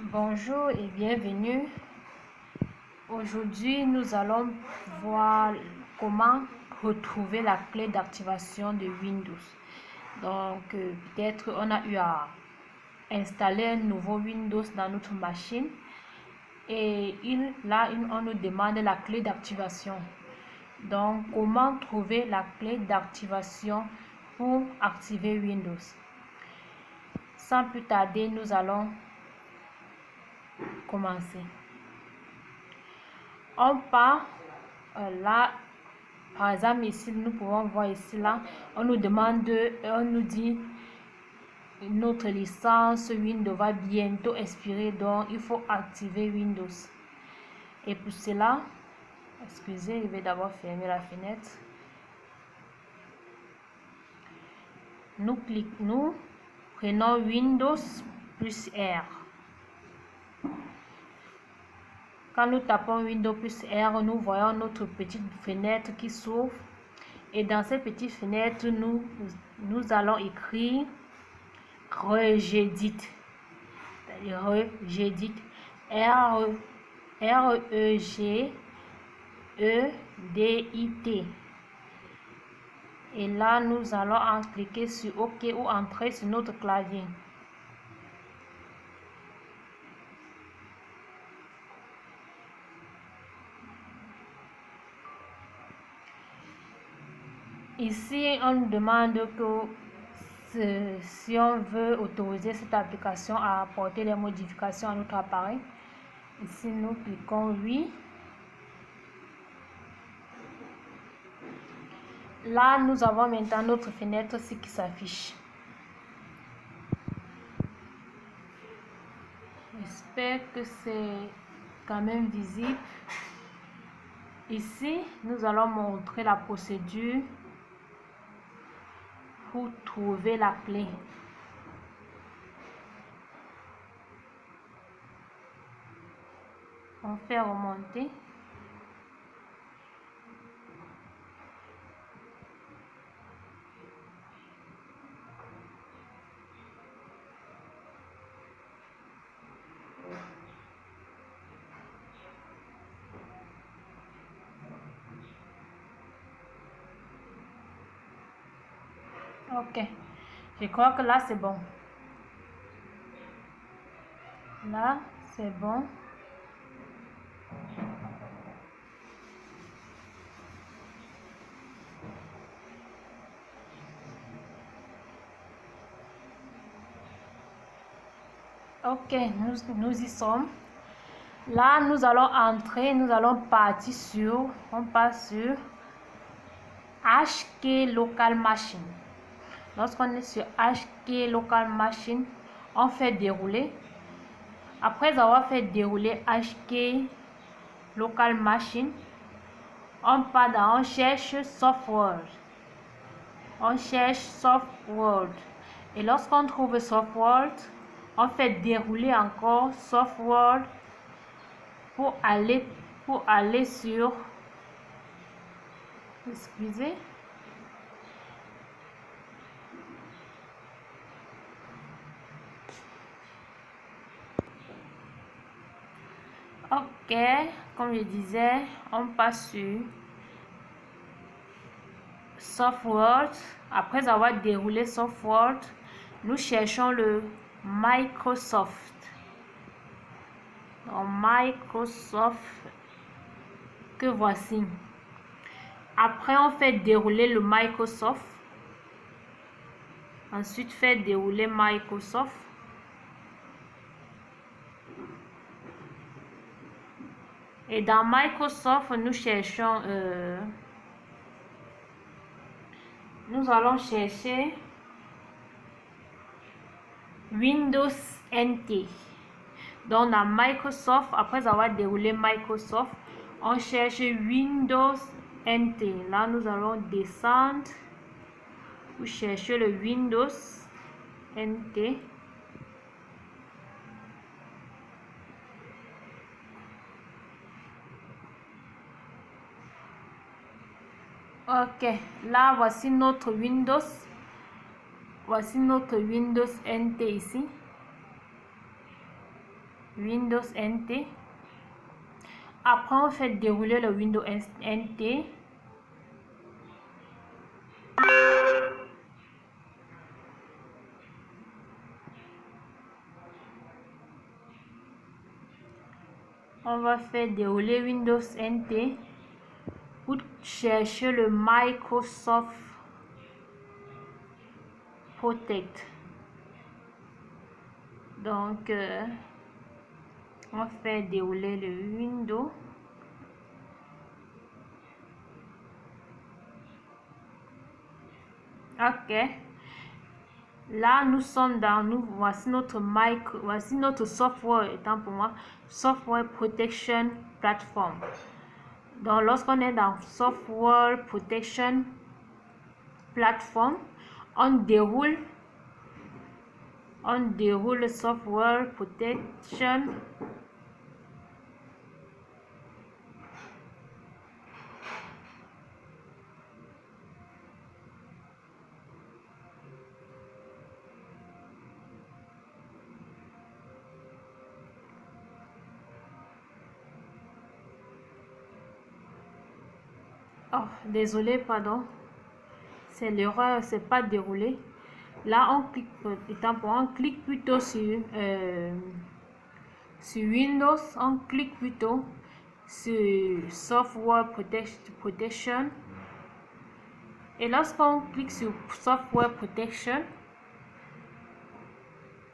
Bonjour et bienvenue. Aujourd'hui, nous allons voir comment retrouver la clé d'activation de Windows. Donc, peut-être on a eu à installer un nouveau Windows dans notre machine et on nous demande la clé d'activation. Donc, comment trouver la clé d'activation pour activer Windows? Sans plus tarder, nous allons commencer. On part là, par exemple ici, nous pouvons voir ici là, on nous dit notre licence Windows va bientôt expirer, donc il faut activer Windows. Et pour cela, excusez, je vais d'abord fermer la fenêtre. Nous prenons Windows plus R. Quand nous tapons Windows plus R, nous voyons notre petite fenêtre qui s'ouvre. Et dans cette petite fenêtre, nous allons écrire Regedit. C'est-à-dire Regedit. R-E-G-E-D-I-T. Et là, nous allons cliquer sur OK ou entrer sur notre clavier. Ici, on nous demande que si on veut autoriser cette application à apporter des modifications à notre appareil. Ici, nous cliquons oui. Là, nous avons maintenant notre fenêtre qui s'affiche. J'espère que c'est quand même visible. Ici, nous allons montrer la procédure pour trouver la clé. On fait remonter. Ok, je crois que là c'est bon. Là c'est bon. Ok, nous y sommes. Là, nous allons entrer, nous allons partir on passe sur HK Local Machine. Lorsqu'on est sur HK Local Machine, on fait dérouler. Après avoir fait dérouler HK Local Machine, on part on cherche Software. On cherche Software. Et lorsqu'on trouve Software, on fait dérouler encore Software pour aller sur, excusez, ok, comme je disais, on passe sur Software. Après avoir déroulé Software, nous cherchons le Microsoft. Donc, Microsoft que voici. Après, on fait dérouler le Microsoft. Ensuite, fait dérouler Microsoft. Et dans Microsoft, nous cherchons, nous allons chercher Windows NT. Donc, dans Microsoft, après avoir déroulé Microsoft, on cherche Windows NT. Là, nous allons descendre pour chercher le Windows NT. Ok, là, voici notre Windows. Voici notre Windows NT ici. Windows NT. Après, on fait dérouler le Windows NT. On va faire dérouler Windows NT pour chercher le Microsoft Protect. Donc, on fait dérouler le Windows. Ok. Là, nous sommes voici notre software, étant pour moi, Software Protection Platform. Donc, lorsqu'on est dans Software Protection Platform, on déroule le Software Protection. Oh, désolé, pardon. C'est l'erreur, c'est pas déroulé. Là, on clique plutôt sur Windows, on clique plutôt sur Software Protection. Et lorsqu'on clique sur Software Protection,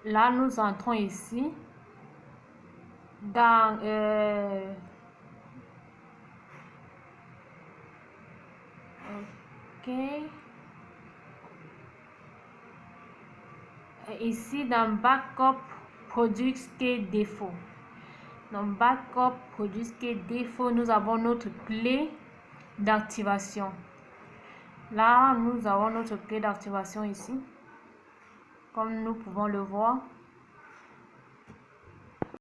là, nous entrons ici dans OK. Ici, dans Backup Product Défaut. Dans Backup Product Défaut, nous avons notre clé d'activation. Là, nous avons notre clé d'activation ici, comme nous pouvons le voir.